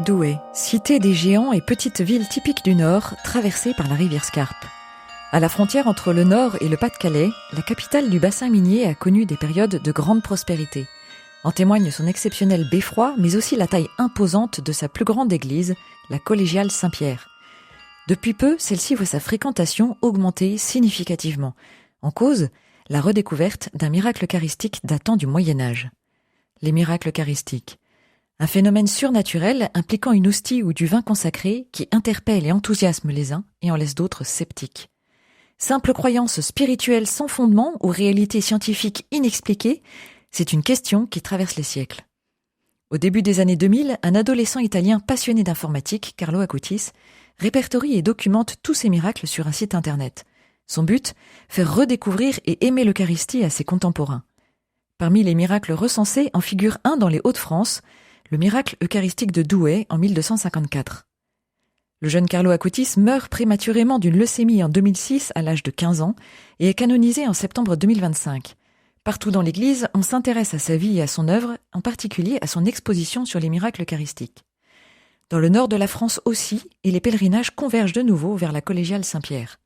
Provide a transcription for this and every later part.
Douai, cité des géants et petite ville typique du Nord, traversée par la rivière Scarpe. À la frontière entre le Nord et le Pas-de-Calais, la capitale du bassin minier a connu des périodes de grande prospérité. En témoigne son exceptionnel beffroi, mais aussi la taille imposante de sa plus grande église, la collégiale Saint-Pierre. Depuis peu, celle-ci voit sa fréquentation augmenter significativement. En cause, la redécouverte d'un miracle eucharistique datant du Moyen-Âge. Les miracles eucharistiques. Un phénomène surnaturel impliquant une hostie ou du vin consacré qui interpelle et enthousiasme les uns et en laisse d'autres sceptiques. Simple croyance spirituelle sans fondement ou réalité scientifique inexpliquée, c'est une question qui traverse les siècles. Au début des années 2000, un adolescent italien passionné d'informatique, Carlo Acutis, répertorie et documente tous ces miracles sur un site internet. Son but, faire redécouvrir et aimer l'Eucharistie à ses contemporains. Parmi les miracles recensés en figure un dans les Hauts-de-France, le miracle eucharistique de Douai en 1254. Le jeune Carlo Acutis meurt prématurément d'une leucémie en 2006 à l'âge de 15 ans et est canonisé en septembre 2025. Partout dans l'Église, on s'intéresse à sa vie et à son œuvre, en particulier à son exposition sur les miracles eucharistiques. Dans le nord de la France aussi, et les pèlerinages convergent de nouveau vers la collégiale Saint-Pierre.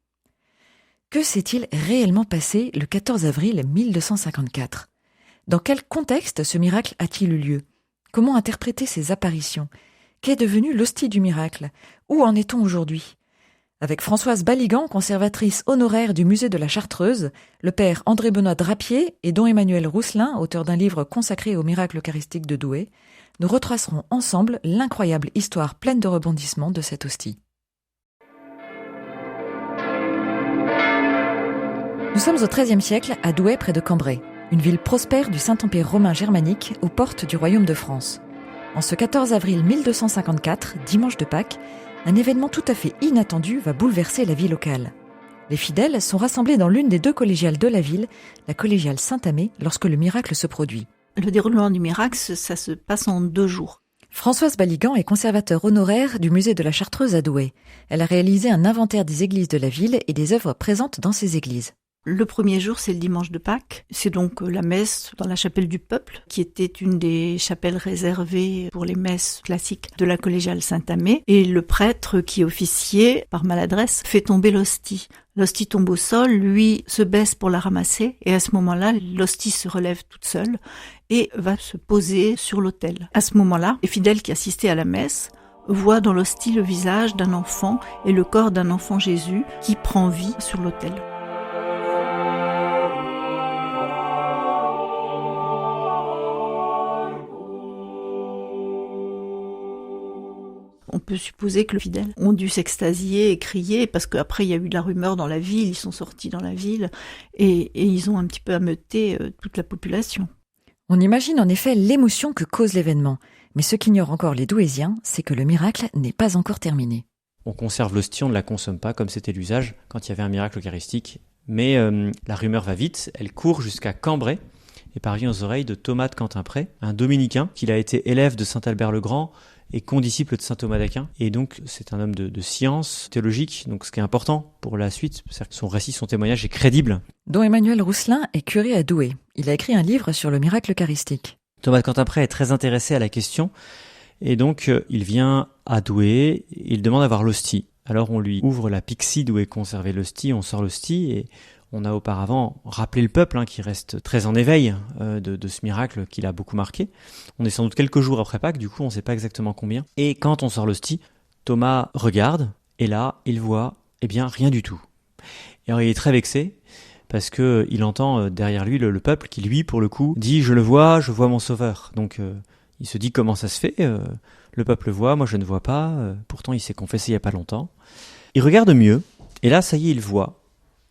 Que s'est-il réellement passé le 14 avril 1254 ? Dans quel contexte ce miracle a-t-il eu lieu ? Comment interpréter ces apparitions ? Qu'est devenue l'hostie du miracle ? Où en est-on aujourd'hui ? Avec Françoise Baligan, conservatrice honoraire du musée de la Chartreuse, le père André-Benoît Drapier et don Emmanuel Rousselin, auteur d'un livre consacré au miracle eucharistique de Douai, nous retracerons ensemble l'incroyable histoire pleine de rebondissements de cette hostie. Nous sommes au XIIIe siècle à Douai près de Cambrai, une ville prospère du Saint-Empire romain germanique aux portes du Royaume de France. En ce 14 avril 1254, dimanche de Pâques, un événement tout à fait inattendu va bouleverser la vie locale. Les fidèles sont rassemblés dans l'une des deux collégiales de la ville, la collégiale Saint-Amé, lorsque le miracle se produit. Le déroulement du miracle, ça se passe en 2 jours. Françoise Baligan est conservateur honoraire du musée de la Chartreuse à Douai. Elle a réalisé un inventaire des églises de la ville et des œuvres présentes dans ces églises. Le premier jour, c'est le dimanche de Pâques. C'est donc la messe dans la chapelle du peuple, qui était une des chapelles réservées pour les messes classiques de la collégiale Saint-Amé. Et le prêtre qui officiait, par maladresse, fait tomber l'hostie. L'hostie tombe au sol, lui se baisse pour la ramasser, et à ce moment-là, l'hostie se relève toute seule et va se poser sur l'autel. À ce moment-là, les fidèles qui assistaient à la messe voient dans l'hostie le visage d'un enfant et le corps d'un enfant Jésus qui prend vie sur l'autel. On peut supposer que les fidèles ont dû s'extasier et crier, parce qu'après il y a eu de la rumeur dans la ville, ils sont sortis dans la ville, et ils ont un petit peu ameuté toute la population. On imagine en effet l'émotion que cause l'événement, mais ce qu'ignorent encore les Douaisiens, c'est que le miracle n'est pas encore terminé. On conserve l'hostie, on ne la consomme pas, comme c'était l'usage quand il y avait un miracle eucharistique, mais la rumeur va vite, elle court jusqu'à Cambrai, et parvient aux oreilles de Thomas de Quentin-Pré, un dominicain, qu'il a été élève de saint Albert le Grand, et condisciple de saint Thomas d'Aquin. Et donc, c'est un homme de science théologique, donc ce qui est important pour la suite, c'est que son récit, son témoignage est crédible. Don Emmanuel Rousselin est curé à Douai. Il a écrit un livre sur le miracle eucharistique. Thomas de Quentin-Pré est très intéressé à la question, et donc il vient à Douai, il demande à voir l'hostie. Alors on lui ouvre la pyxide où est conservée l'hostie, on sort l'hostie, et on a auparavant rappelé le peuple, qui reste très en éveil de ce miracle qui l'a beaucoup marqué. On est sans doute quelques jours après Pâques, du coup on ne sait pas exactement combien. Et quand on sort l'hostie, Thomas regarde, et là, il voit, rien du tout. Et alors il est très vexé, parce que il entend derrière lui le peuple qui, lui, pour le coup, dit « je vois mon sauveur ». Donc il se dit « comment ça se fait le peuple voit, moi je ne vois pas, pourtant il s'est confessé il n'y a pas longtemps ». Il regarde mieux, et là, ça y est, il voit.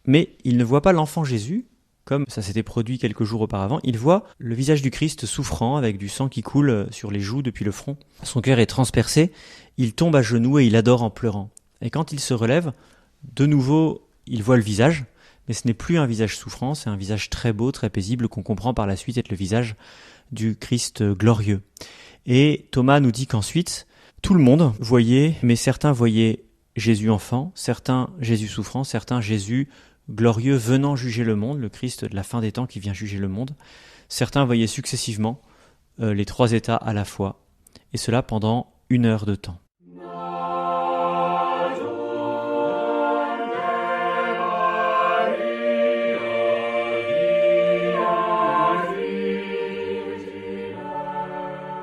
Mais il ne voit pas l'enfant Jésus, comme ça s'était produit quelques jours auparavant. Il voit le visage du Christ souffrant, avec du sang qui coule sur les joues depuis le front. Son cœur est transpercé, il tombe à genoux et il adore en pleurant. Et quand il se relève, de nouveau, il voit le visage, mais ce n'est plus un visage souffrant, c'est un visage très beau, très paisible, qu'on comprend par la suite être le visage du Christ glorieux. Et Thomas nous dit qu'ensuite, tout le monde voyait, mais certains voyaient Jésus enfant, certains Jésus souffrant, certains Jésus glorieux venant juger le monde, le Christ de la fin des temps qui vient juger le monde. Certains voyaient successivement les 3 états à la fois, et cela pendant 1 heure de temps.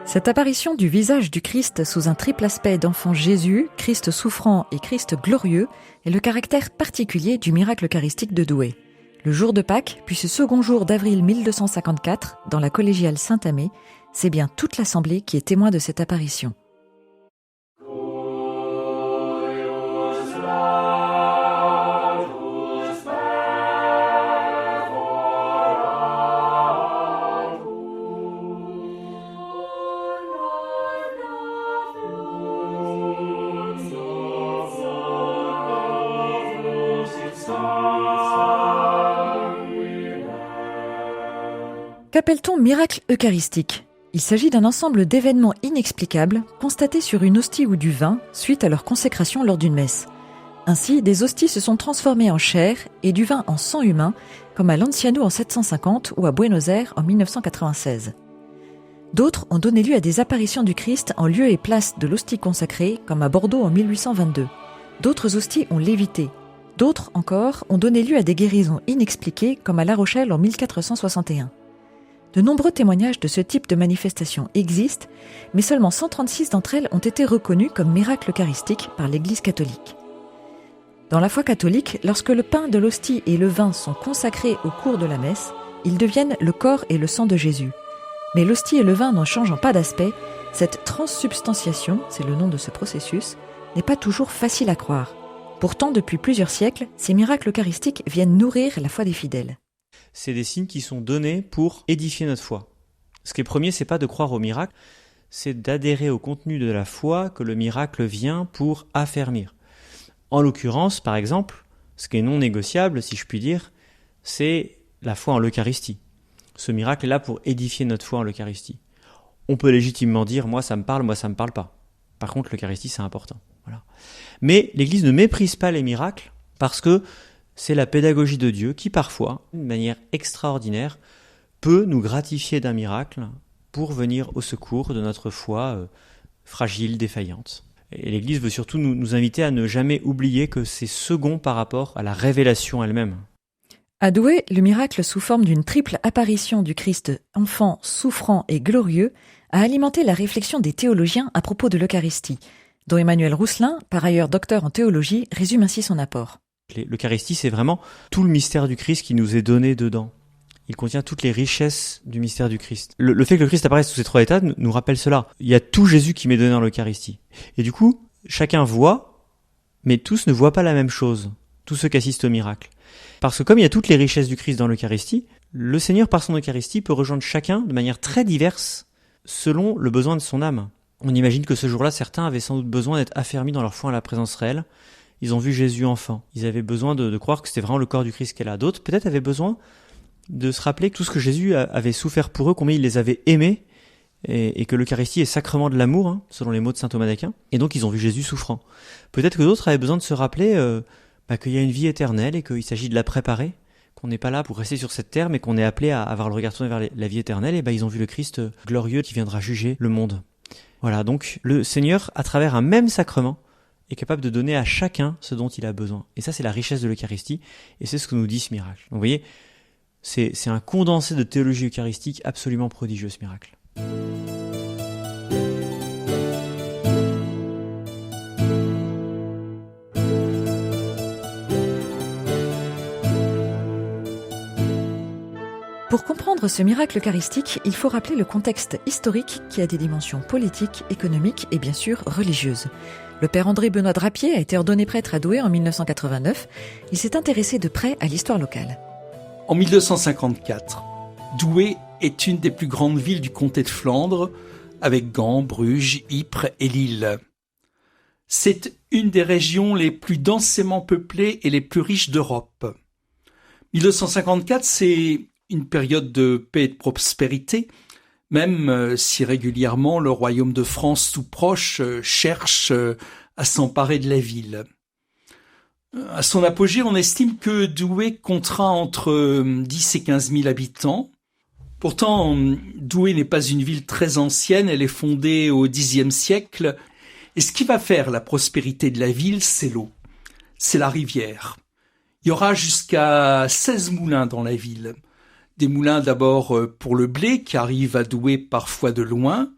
Cette apparition du visage du Christ sous un triple aspect d'enfant Jésus, Christ souffrant et Christ glorieux est le caractère particulier du miracle eucharistique de Douai. Le jour de Pâques, puis ce second jour d'avril 1254, dans la collégiale Saint-Amé, c'est bien toute l'assemblée qui est témoin de cette apparition. Qu'appelle-t-on miracle eucharistique ? Il s'agit d'un ensemble d'événements inexplicables constatés sur une hostie ou du vin suite à leur consécration lors d'une messe. Ainsi, des hosties se sont transformées en chair et du vin en sang humain, comme à Lanciano en 750 ou à Buenos Aires en 1996. D'autres ont donné lieu à des apparitions du Christ en lieu et place de l'hostie consacrée, comme à Bordeaux en 1822. D'autres hosties ont lévité. D'autres encore ont donné lieu à des guérisons inexpliquées, comme à La Rochelle en 1461. De nombreux témoignages de ce type de manifestation existent, mais seulement 136 d'entre elles ont été reconnues comme miracles eucharistiques par l'Église catholique. Dans la foi catholique, lorsque le pain de l'hostie et le vin sont consacrés au cours de la messe, ils deviennent le corps et le sang de Jésus. Mais l'hostie et le vin n'en changeant pas d'aspect, cette transsubstantiation, c'est le nom de ce processus, n'est pas toujours facile à croire. Pourtant, depuis plusieurs siècles, ces miracles eucharistiques viennent nourrir la foi des fidèles. C'est des signes qui sont donnés pour édifier notre foi. Ce qui est premier, c'est pas de croire au miracle, c'est d'adhérer au contenu de la foi que le miracle vient pour affermir. En l'occurrence, par exemple, ce qui est non négociable, si je puis dire, c'est la foi en l'Eucharistie. Ce miracle est là pour édifier notre foi en l'Eucharistie. On peut légitimement dire « moi ça me parle pas ». Par contre, l'Eucharistie, c'est important. Voilà. Mais l'Église ne méprise pas les miracles parce que c'est la pédagogie de Dieu qui, parfois, d'une manière extraordinaire, peut nous gratifier d'un miracle pour venir au secours de notre foi fragile, défaillante. Et l'Église veut surtout nous inviter à ne jamais oublier que c'est second par rapport à la révélation elle-même. À Douai, le miracle sous forme d'une triple apparition du Christ enfant, souffrant et glorieux a alimenté la réflexion des théologiens à propos de l'Eucharistie, dont Emmanuel Rousselin, par ailleurs docteur en théologie, résume ainsi son apport. L'Eucharistie, c'est vraiment tout le mystère du Christ qui nous est donné dedans. Il contient toutes les richesses du mystère du Christ. Le fait que le Christ apparaisse sous ces trois états nous rappelle cela. Il y a tout Jésus qui m'est donné dans l'Eucharistie. Et du coup, chacun voit, mais tous ne voient pas la même chose, tous ceux qui assistent au miracle. Parce que comme il y a toutes les richesses du Christ dans l'Eucharistie, le Seigneur, par son Eucharistie, peut rejoindre chacun de manière très diverse, selon le besoin de son âme. On imagine que ce jour-là, certains avaient sans doute besoin d'être affermis dans leur foi en la présence réelle. Ils ont vu Jésus enfant. Ils avaient besoin de croire que c'était vraiment le corps du Christ qu'elle a. D'autres, peut-être, avaient besoin de se rappeler que tout ce que Jésus avait souffert pour eux, combien il les avait aimés, et que l'Eucharistie est sacrement de l'amour, selon les mots de saint Thomas d'Aquin. Et donc, ils ont vu Jésus souffrant. Peut-être que d'autres avaient besoin de se rappeler qu'il y a une vie éternelle et qu'il s'agit de la préparer, qu'on n'est pas là pour rester sur cette terre, mais qu'on est appelé à avoir le regard tourné vers la vie éternelle. Et ils ont vu le Christ glorieux qui viendra juger le monde. Voilà, donc le Seigneur, à travers un même sacrement, est capable de donner à chacun ce dont il a besoin. Et ça, c'est la richesse de l'Eucharistie, et c'est ce que nous dit ce miracle. Donc vous voyez, c'est un condensé de théologie eucharistique absolument prodigieux, ce miracle. Pour comprendre ce miracle eucharistique, il faut rappeler le contexte historique qui a des dimensions politiques, économiques et bien sûr religieuses. Le père André Benoît Drapier a été ordonné prêtre à Douai en 1989. Il s'est intéressé de près à l'histoire locale. En 1254, Douai est une des plus grandes villes du comté de Flandre, avec Gand, Bruges, Ypres et Lille. C'est une des régions les plus densément peuplées et les plus riches d'Europe. 1254, c'est une période de paix et de prospérité, même si régulièrement le royaume de France tout proche cherche à s'emparer de la ville. À son apogée, on estime que Douai comptera entre 10 et 15 000 habitants. Pourtant, Douai n'est pas une ville très ancienne, elle est fondée au Xe siècle Et ce qui va faire la prospérité de la ville, c'est l'eau, c'est la rivière. Il y aura jusqu'à 16 moulins dans la ville. Des moulins d'abord pour le blé qui arrive à Douai parfois de loin.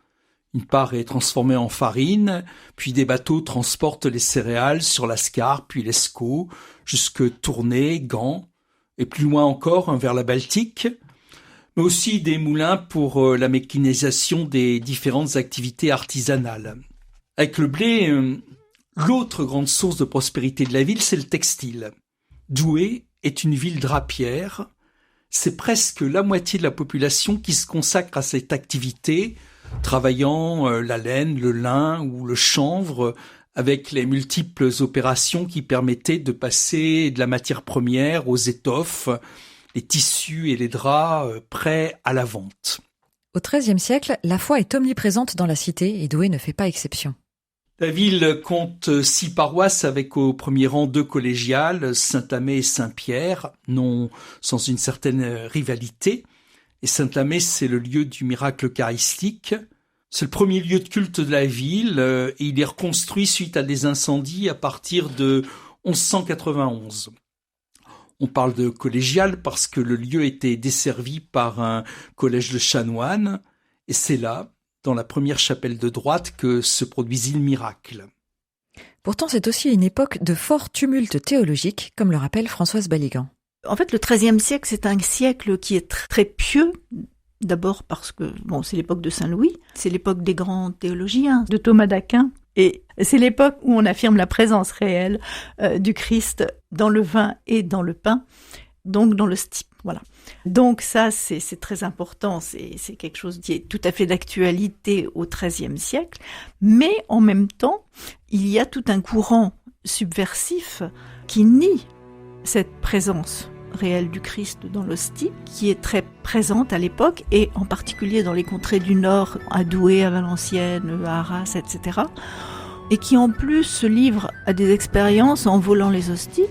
Une part est transformée en farine, puis des bateaux transportent les céréales sur la Scarpe, puis l'Escaut, jusque Tournai, Gand, et plus loin encore vers la Baltique, mais aussi des moulins pour la mécanisation des différentes activités artisanales. Avec le blé, l'autre grande source de prospérité de la ville, c'est le textile. Douai est une ville drapière. C'est presque la moitié de la population qui se consacre à cette activité, travaillant la laine, le lin ou le chanvre, avec les multiples opérations qui permettaient de passer de la matière première aux étoffes, les tissus et les draps prêts à la vente. Au XIIIe siècle, la foi est omniprésente dans la cité et Douai ne fait pas exception. La ville compte 6 paroisses avec au premier rang 2 collégiales, Saint-Amé et Saint-Pierre, non sans une certaine rivalité. Et Saint-Amé, c'est le lieu du miracle eucharistique. C'est le premier lieu de culte de la ville et il est reconstruit suite à des incendies à partir de 1191. On parle de collégial parce que le lieu était desservi par un collège de chanoines et c'est là, dans la première chapelle de droite, que se produisit le miracle. Pourtant, c'est aussi une époque de fort tumulte théologique, comme le rappelle Françoise Baligan. En fait, le XIIIe siècle, c'est un siècle qui est très pieux. D'abord parce que, c'est l'époque de Saint-Louis, c'est l'époque des grands théologiens, de Thomas d'Aquin, et c'est l'époque où on affirme la présence réelle du Christ dans le vin et dans le pain, donc dans l'hostie. Voilà. Donc ça, c'est très important, c'est quelque chose qui est tout à fait d'actualité au XIIIe siècle, mais en même temps, il y a tout un courant subversif qui nie cette présence réelle du Christ dans l'hostie, qui est très présente à l'époque, et en particulier dans les contrées du Nord, à Douai, à Valenciennes, à Arras, etc., et qui en plus se livre à des expériences en volant les hosties.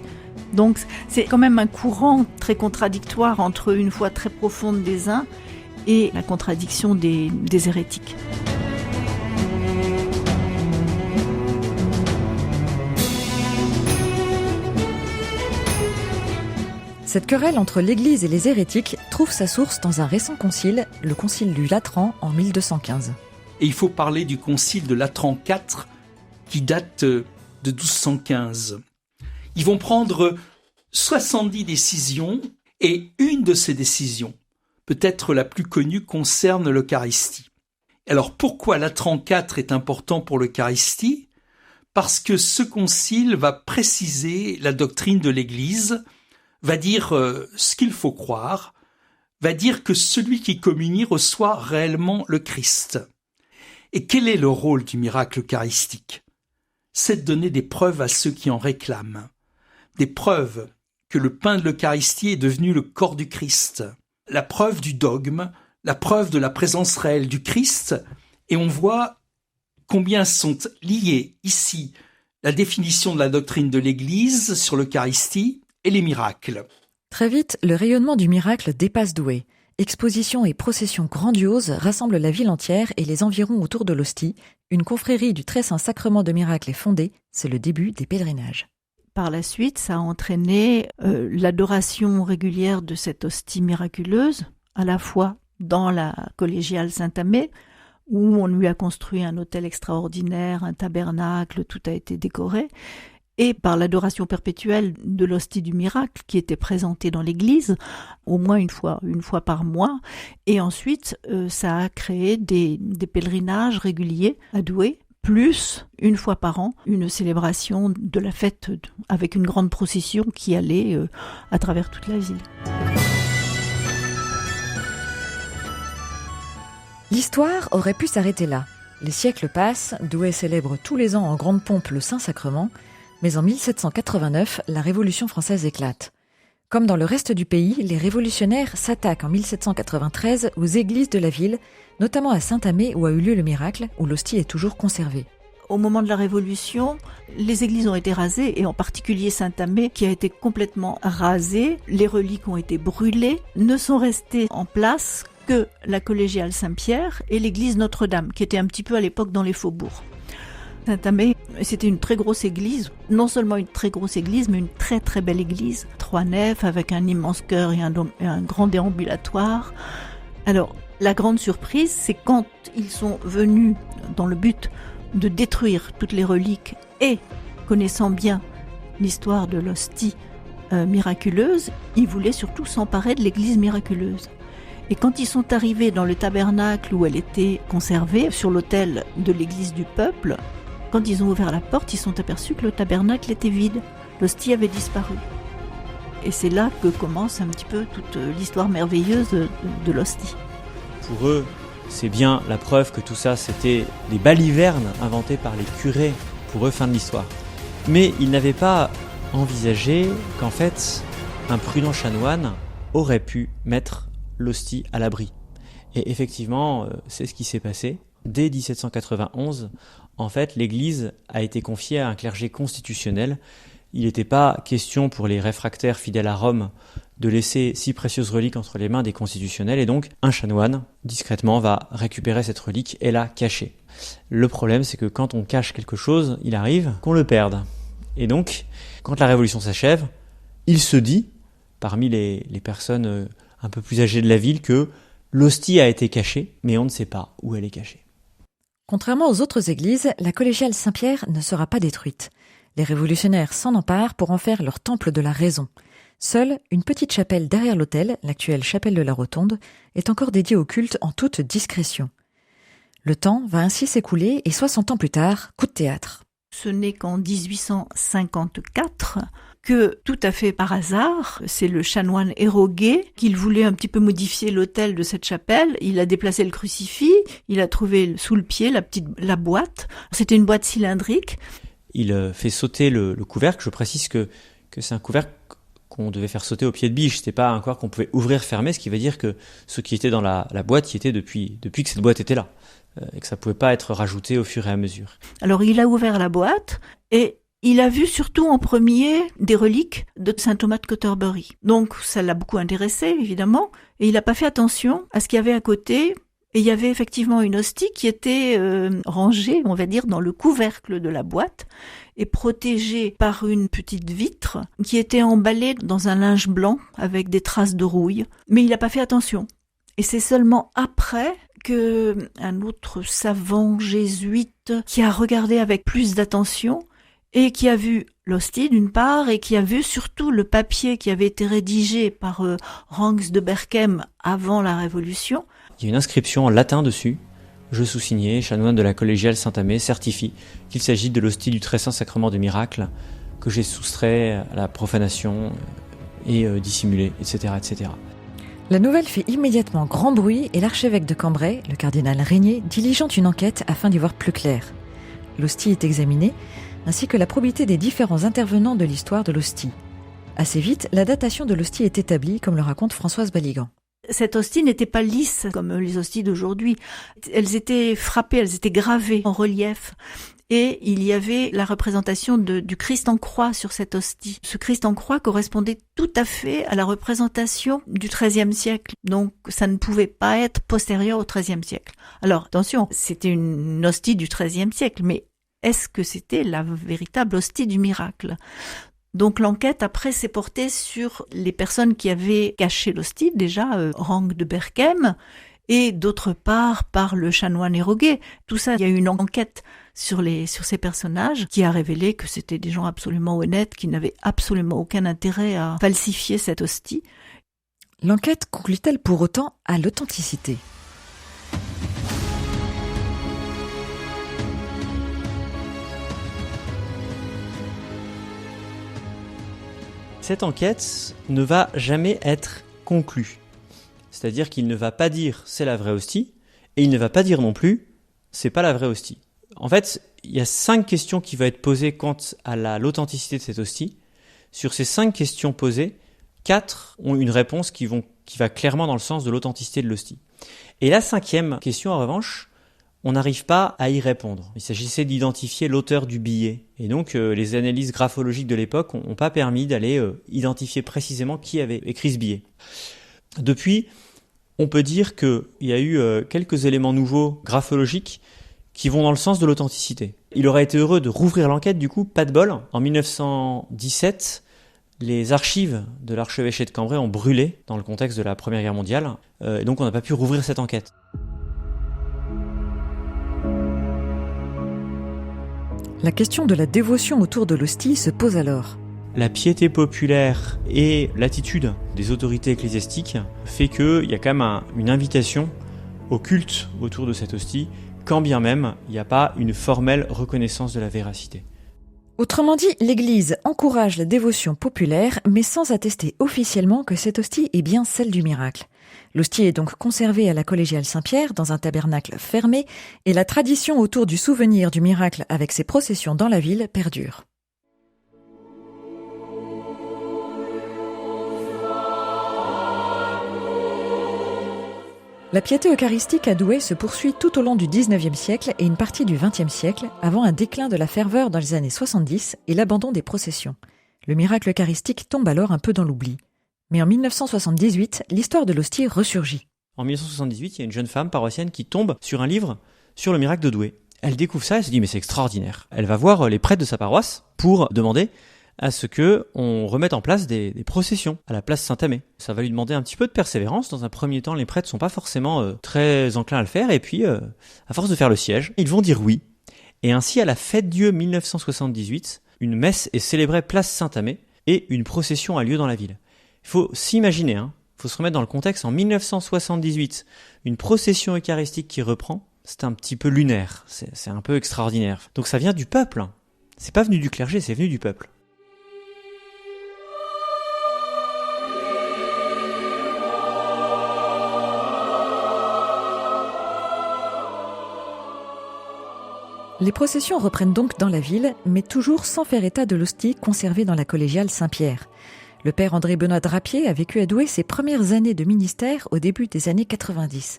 Donc c'est quand même un courant très contradictoire entre une foi très profonde des uns et la contradiction des hérétiques. Cette querelle entre l'Église et les hérétiques trouve sa source dans un récent concile, le concile du Latran en 1215. Et il faut parler du concile de Latran IV qui date de 1215. Ils vont prendre 70 décisions et une de ces décisions, peut-être la plus connue, concerne l'Eucharistie. Alors pourquoi Latran IV est important pour l'Eucharistie ? Parce que ce concile va préciser la doctrine de l'Église, va dire ce qu'il faut croire, va dire que celui qui communie reçoit réellement le Christ. Et quel est le rôle du miracle eucharistique ? C'est de donner des preuves à ceux qui en réclament. Des preuves que le pain de l'Eucharistie est devenu le corps du Christ. La preuve du dogme, la preuve de la présence réelle du Christ. Et on voit combien sont liés ici la définition de la doctrine de l'Église sur l'Eucharistie et les miracles. Très vite, le rayonnement du miracle dépasse Douai. Expositions et processions grandioses rassemblent la ville entière et les environs autour de l'hostie. Une confrérie du Très Saint Sacrement de Miracle est fondée. C'est le début des pèlerinages. Par la suite, ça a entraîné l'adoration régulière de cette hostie miraculeuse, à la fois dans la collégiale Saint-Amé, où on lui a construit un autel extraordinaire, un tabernacle, tout a été décoré, et par l'adoration perpétuelle de l'hostie du miracle qui était présentée dans l'église, au moins une fois par mois. Et ensuite, ça a créé des pèlerinages réguliers à Douai, plus une fois par an, une célébration de la fête avec une grande procession qui allait à travers toute la ville. L'histoire aurait pu s'arrêter là. Les siècles passent, Douai célèbre tous les ans en grande pompe le Saint-Sacrement, mais en 1789, la Révolution française éclate. Comme dans le reste du pays, les révolutionnaires s'attaquent en 1793 aux églises de la ville, notamment à Saint-Amé où a eu lieu le miracle, où l'hostie est toujours conservée. Au moment de la Révolution, les églises ont été rasées, et en particulier Saint-Amé, qui a été complètement rasée. Les reliques ont été brûlées. Ne sont restées en place que la collégiale Saint-Pierre et l'église Notre-Dame, qui était un petit peu à l'époque dans les faubourgs. Saint-Amé, c'était une très grosse église. Non seulement une très grosse église, mais une très très belle église. 3 nefs avec un immense chœur et un grand déambulatoire. Alors, la grande surprise, c'est quand ils sont venus dans le but de détruire toutes les reliques et, connaissant bien l'histoire de l'hostie miraculeuse, ils voulaient surtout s'emparer de l'église miraculeuse. Et quand ils sont arrivés dans le tabernacle où elle était conservée, sur l'autel de l'église du peuple, quand ils ont ouvert la porte, ils sont aperçus que le tabernacle était vide. L'hostie avait disparu. Et c'est là que commence un petit peu toute l'histoire merveilleuse de l'hostie. Pour eux, c'est bien la preuve que tout ça, c'était des balivernes inventées par les curés, pour eux, fin de l'histoire. Mais ils n'avaient pas envisagé qu'en fait, un prudent chanoine aurait pu mettre l'hostie à l'abri. Et effectivement, c'est ce qui s'est passé. Dès 1791, en fait, l'Église a été confiée à un clergé constitutionnel. Il n'était pas question pour les réfractaires fidèles à Rome de laisser si précieuses reliques entre les mains des constitutionnels, et donc un chanoine, discrètement, va récupérer cette relique et la cacher. Le problème, c'est que quand on cache quelque chose, il arrive qu'on le perde. Et donc, quand la Révolution s'achève, il se dit, parmi les personnes un peu plus âgées de la ville, que l'hostie a été cachée, mais on ne sait pas où elle est cachée. Contrairement aux autres églises, la collégiale Saint-Pierre ne sera pas détruite. Les révolutionnaires s'en emparent pour en faire leur temple de la raison. Seule une petite chapelle derrière l'autel, l'actuelle chapelle de la Rotonde, est encore dédiée au culte en toute discrétion. Le temps va ainsi s'écouler et 60 ans plus tard, coup de théâtre. Ce n'est qu'en 1854 que, tout à fait par hasard, c'est le chanoine Héroguet qu'il voulait un petit peu modifier l'autel de cette chapelle. Il a déplacé le crucifix, il a trouvé sous le pied la boîte. C'était une boîte cylindrique. Il fait sauter le couvercle. Je précise que c'est un couvercle qu'on devait faire sauter au pied de biche. C'était pas un couvercle qu'on pouvait ouvrir, fermer, ce qui veut dire que ce qui était dans la boîte y était depuis que cette boîte était là. Et que ça pouvait pas être rajouté au fur et à mesure. Alors il a ouvert la boîte et il a vu surtout en premier des reliques de saint Thomas de Canterbury. Donc ça l'a beaucoup intéressé évidemment et il n'a pas fait attention à ce qu'il y avait à côté. Et il y avait effectivement une hostie qui était rangée, on va dire, dans le couvercle de la boîte et protégée par une petite vitre qui était emballée dans un linge blanc avec des traces de rouille. Mais il n'a pas fait attention. Et c'est seulement après que un autre savant jésuite qui a regardé avec plus d'attention et qui a vu l'hostie d'une part et qui a vu surtout le papier qui avait été rédigé par Ranx de Berchem avant la Révolution. Il y a une inscription en latin dessus. Je sous-signé, chanoine de la collégiale Saint-Amé, certifie qu'il s'agit de l'hostie du très saint sacrement de miracle que j'ai soustrait à la profanation et dissimulé, etc., etc. La nouvelle fait immédiatement grand bruit et l'archevêque de Cambrai, le cardinal Régnier, diligente une enquête afin d'y voir plus clair. L'hostie est examinée, ainsi que la probité des différents intervenants de l'histoire de l'hostie. Assez vite, la datation de l'hostie est établie, comme le raconte Françoise Baligan. Cette hostie n'était pas lisse comme les hosties d'aujourd'hui. Elles étaient frappées, elles étaient gravées en relief. Et il y avait la représentation du Christ en croix sur cette hostie. Ce Christ en croix correspondait tout à fait à la représentation du XIIIe siècle. Donc ça ne pouvait pas être postérieur au XIIIe siècle. Alors attention, c'était une hostie du XIIIe siècle, mais est-ce que c'était la véritable hostie du miracle ? Donc l'enquête après s'est portée sur les personnes qui avaient caché l'hostie, déjà Ranx de Berchem, et d'autre part par le chanoine Héroguet. Tout ça, il y a eu une enquête sur ces personnages qui a révélé que c'était des gens absolument honnêtes, qui n'avaient absolument aucun intérêt à falsifier cette hostie. L'enquête conclut-elle pour autant à l'authenticité ? Cette enquête ne va jamais être conclue. C'est-à-dire qu'il ne va pas dire c'est la vraie hostie, et il ne va pas dire non plus c'est pas la vraie hostie. En fait, il y a 5 questions qui vont être posées quant à l'authenticité de cette hostie. Sur ces 5 questions posées, 4 ont une réponse qui va clairement dans le sens de l'authenticité de l'hostie. Et la 5e question, en revanche, on n'arrive pas à y répondre. Il s'agissait d'identifier l'auteur du billet. Et donc, les analyses graphologiques de l'époque n'ont pas permis d'aller identifier précisément qui avait écrit ce billet. Depuis, on peut dire qu'il y a eu quelques éléments nouveaux graphologiques qui vont dans le sens de l'authenticité. Il aurait été heureux de rouvrir l'enquête, du coup, pas de bol. En 1917, les archives de l'archevêché de Cambrai ont brûlé dans le contexte de la Première Guerre mondiale, et donc on n'a pas pu rouvrir cette enquête. La question de la dévotion autour de l'hostie se pose alors. La piété populaire et l'attitude des autorités ecclésiastiques fait qu'il y a quand même une invitation au culte autour de cette hostie, quand bien même il n'y a pas une formelle reconnaissance de la véracité. Autrement dit, l'Église encourage la dévotion populaire, mais sans attester officiellement que cette hostie est bien celle du miracle. L'hostie est donc conservée à la collégiale Saint-Pierre dans un tabernacle fermé, et la tradition autour du souvenir du miracle avec ses processions dans la ville perdure. La piété eucharistique à Douai se poursuit tout au long du XIXe siècle et une partie du XXe siècle, avant un déclin de la ferveur dans les années 70 et l'abandon des processions. Le miracle eucharistique tombe alors un peu dans l'oubli. Mais en 1978, l'histoire de l'hostie ressurgit. En 1978, il y a une jeune femme paroissienne qui tombe sur un livre sur le miracle de Douai. Elle découvre ça et se dit mais c'est extraordinaire. Elle va voir les prêtres de sa paroisse pour demander à ce que on remette en place des processions à la place Saint-Amé. Ça va lui demander un petit peu de persévérance. Dans un premier temps, les prêtres sont pas forcément très enclins à le faire, et puis à force de faire le siège, ils vont dire oui. Et ainsi, à la Fête-Dieu 1978, une messe est célébrée place Saint-Amé et une procession a lieu dans la ville. Il faut s'imaginer, il faut se remettre dans le contexte. En 1978, une procession eucharistique qui reprend, c'est un petit peu lunaire, c'est un peu extraordinaire. Donc ça vient du peuple. C'est pas venu du clergé, c'est venu du peuple. Les processions reprennent donc dans la ville, mais toujours sans faire état de l'hostie conservée dans la collégiale Saint-Pierre. Le père André-Benoît Drapier a vécu à Douai ses premières années de ministère au début des années 90.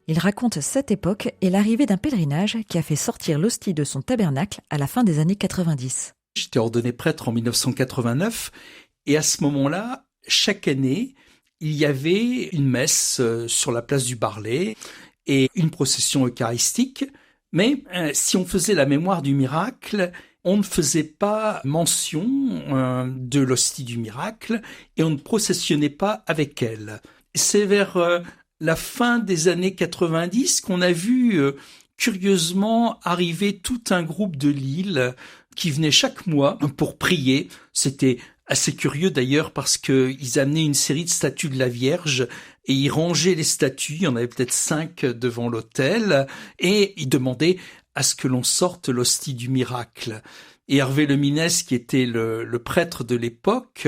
Il raconte cette époque et l'arrivée d'un pèlerinage qui a fait sortir l'hostie de son tabernacle à la fin des années 90. J'étais ordonné prêtre en 1989 et à ce moment-là, chaque année, il y avait une messe sur la place du Barlet et une procession eucharistique. Mais si on faisait la mémoire du miracle, on ne faisait pas mention de l'hostie du miracle et on ne processionnait pas avec elle. C'est vers la fin des années 90 qu'on a vu curieusement arriver tout un groupe de Lille qui venait chaque mois pour prier. C'était assez curieux d'ailleurs parce qu'ils amenaient une série de statues de la Vierge et ils rangeaient les statues, il y en avait peut-être 5 devant l'autel, et ils demandaient à ce que l'on sorte l'hostie du miracle. Et Hervé Leminès, qui était le prêtre de l'époque,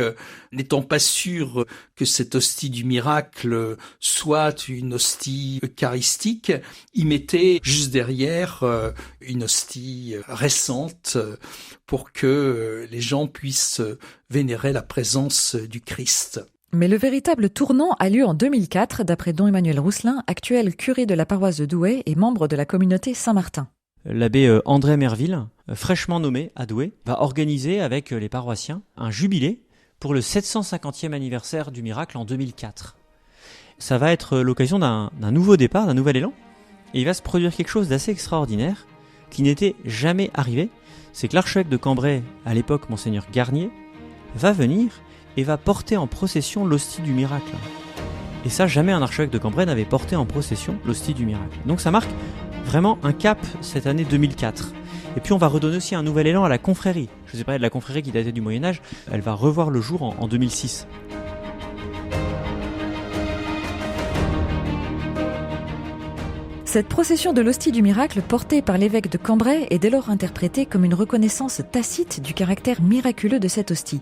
n'étant pas sûr que cette hostie du miracle soit une hostie eucharistique, il mettait juste derrière une hostie récente pour que les gens puissent vénérer la présence du Christ. Mais le véritable tournant a lieu en 2004, d'après don Emmanuel Rousselin, actuel curé de la paroisse de Douai et membre de la communauté Saint-Martin. L'abbé André Merville, fraîchement nommé à Douai, va organiser avec les paroissiens un jubilé pour le 750e anniversaire du miracle en 2004. Ça va être l'occasion d'un nouveau départ, d'un nouvel élan, et il va se produire quelque chose d'assez extraordinaire qui n'était jamais arrivé. C'est que l'archevêque de Cambrai, à l'époque Monseigneur Garnier, va venir et va porter en procession l'hostie du miracle. Et ça, jamais un archevêque de Cambrai n'avait porté en procession l'hostie du miracle. Donc ça marque vraiment un cap cette année 2004. Et puis on va redonner aussi un nouvel élan à la confrérie. Je vous ai parlé de la confrérie qui datait du Moyen-Âge, elle va revoir le jour en 2006. Cette procession de l'hostie du miracle portée par l'évêque de Cambrai est dès lors interprétée comme une reconnaissance tacite du caractère miraculeux de cette hostie.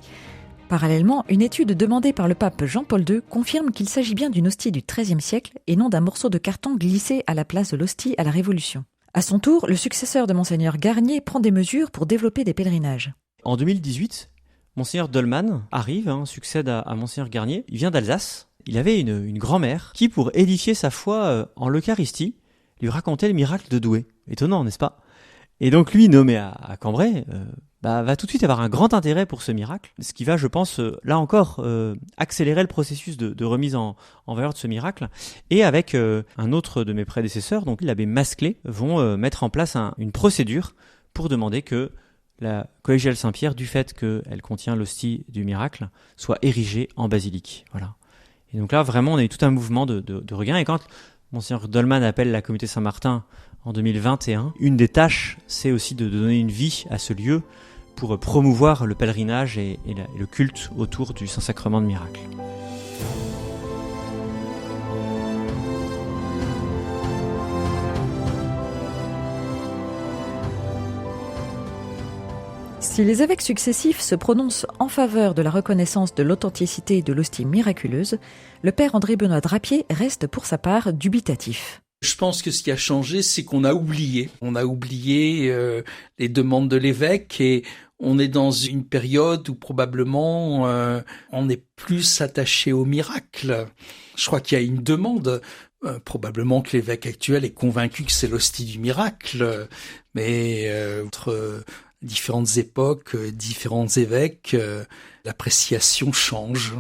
Parallèlement, une étude demandée par le pape Jean-Paul II confirme qu'il s'agit bien d'une hostie du XIIIe siècle et non d'un morceau de carton glissé à la place de l'hostie à la Révolution. À son tour, le successeur de Monseigneur Garnier prend des mesures pour développer des pèlerinages. En 2018, Monseigneur Dolman arrive, succède à Monseigneur Garnier. Il vient d'Alsace. Il avait une grand-mère qui, pour édifier sa foi en l'Eucharistie, lui racontait le miracle de Douai. Étonnant, n'est-ce pas ? Et donc lui, nommé à Cambrai, va tout de suite avoir un grand intérêt pour ce miracle, ce qui va, je pense, là encore, accélérer le processus de remise en valeur de ce miracle. Et avec un autre de mes prédécesseurs, donc l'abbé Masclé, vont mettre en place une procédure pour demander que la collégiale Saint-Pierre, du fait qu'elle contient l'hostie du miracle, soit érigée en basilique. Voilà. Et donc là, vraiment, on a eu tout un mouvement de regain. Et quand Monseigneur Dolman appelle la communauté Saint-Martin en 2021, une des tâches, c'est aussi de donner une vie à ce lieu pour promouvoir le pèlerinage et le culte autour du Saint-Sacrement de miracle. Si les évêques successifs se prononcent en faveur de la reconnaissance de l'authenticité de l'hostie miraculeuse, le père André-Benoît Drapier reste pour sa part dubitatif. Je pense que ce qui a changé, c'est qu'on a oublié. On a oublié les demandes de l'évêque et on est dans une période où probablement on est plus attaché au miracle. Je crois qu'il y a une demande. Probablement que l'évêque actuel est convaincu que c'est l'hostie du miracle, mais entre différentes époques, différents évêques, l'appréciation change.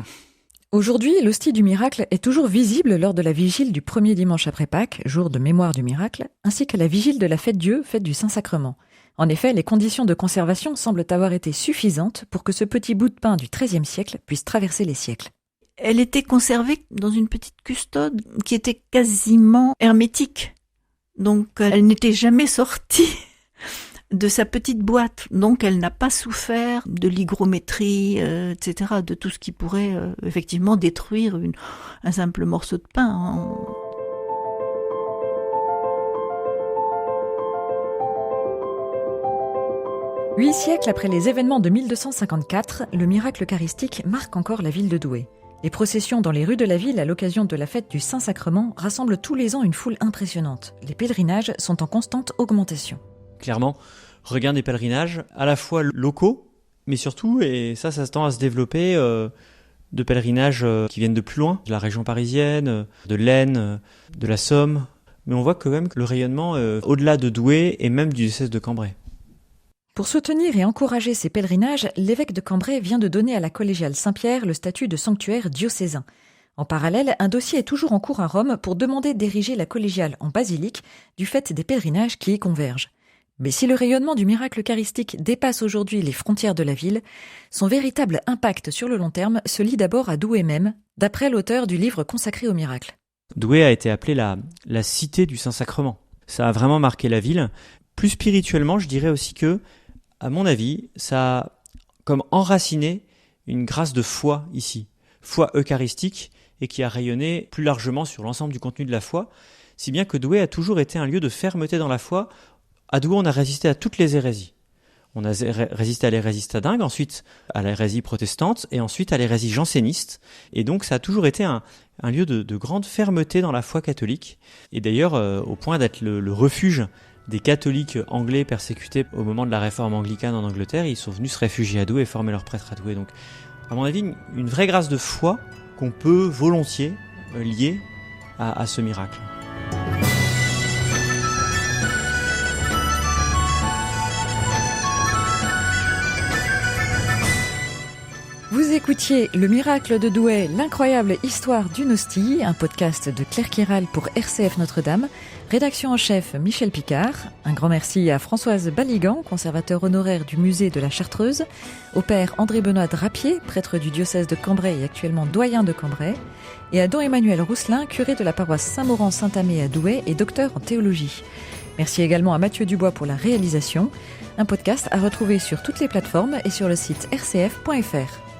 Aujourd'hui, l'hostie du miracle est toujours visible lors de la vigile du premier dimanche après Pâques, jour de mémoire du miracle, ainsi qu'à la vigile de la Fête-Dieu, fête du Saint-Sacrement. En effet, les conditions de conservation semblent avoir été suffisantes pour que ce petit bout de pain du XIIIe siècle puisse traverser les siècles. Elle était conservée dans une petite custode qui était quasiment hermétique. Donc, elle n'était jamais sortie de sa petite boîte. Donc, elle n'a pas souffert de l'hygrométrie, etc., de tout ce qui pourrait effectivement détruire un simple morceau de pain. 8 siècles après les événements de 1254, le miracle eucharistique marque encore la ville de Douai. Les processions dans les rues de la ville à l'occasion de la fête du Saint-Sacrement rassemblent tous les ans une foule impressionnante. Les pèlerinages sont en constante augmentation. Clairement, regain des pèlerinages, à la fois locaux, mais surtout, et ça tend à se développer, de pèlerinages qui viennent de plus loin, de la région parisienne, de l'Aisne, de la Somme. Mais on voit quand même que le rayonnement, au-delà de Douai et même du diocèse de Cambrai. Pour soutenir et encourager ces pèlerinages, l'évêque de Cambrai vient de donner à la collégiale Saint-Pierre le statut de sanctuaire diocésain. En parallèle, un dossier est toujours en cours à Rome pour demander d'ériger la collégiale en basilique du fait des pèlerinages qui y convergent. Mais si le rayonnement du miracle eucharistique dépasse aujourd'hui les frontières de la ville, son véritable impact sur le long terme se lie d'abord à Douai même, d'après l'auteur du livre consacré au miracle. Douai a été appelée la cité du Saint-Sacrement. Ça a vraiment marqué la ville. Plus spirituellement, je dirais aussi que, à mon avis, ça a comme enraciné une grâce de foi ici, foi eucharistique, et qui a rayonné plus largement sur l'ensemble du contenu de la foi, si bien que Douai a toujours été un lieu de fermeté dans la foi. À Douai, on a résisté à toutes les hérésies. On a résisté à l'hérésie stadingue, ensuite à l'hérésie protestante, et ensuite à l'hérésie janséniste. Et donc ça a toujours été un lieu de grande fermeté dans la foi catholique, et d'ailleurs au point d'être le refuge des catholiques anglais persécutés au moment de la réforme anglicane en Angleterre. Ils sont venus se réfugier à Douai et former leur prêtre à Douai. Donc, à mon avis, une vraie grâce de foi qu'on peut volontiers lier à ce miracle. Vous écoutiez Le miracle de Douai, l'incroyable histoire d'une hostie, un podcast de Claire Kéral pour RCF Notre-Dame. Rédaction en chef Michel Picard. Un grand merci à Françoise Baligan, conservateur honoraire du musée de la Chartreuse, au père André-Benoît Drapier, prêtre du diocèse de Cambrai et actuellement doyen de Cambrai, et à don Emmanuel Rousselin, curé de la paroisse Saint-Maurent-Saint-Amé à Douai et docteur en théologie. Merci également à Mathieu Dubois pour la réalisation. Un podcast à retrouver sur toutes les plateformes et sur le site rcf.fr.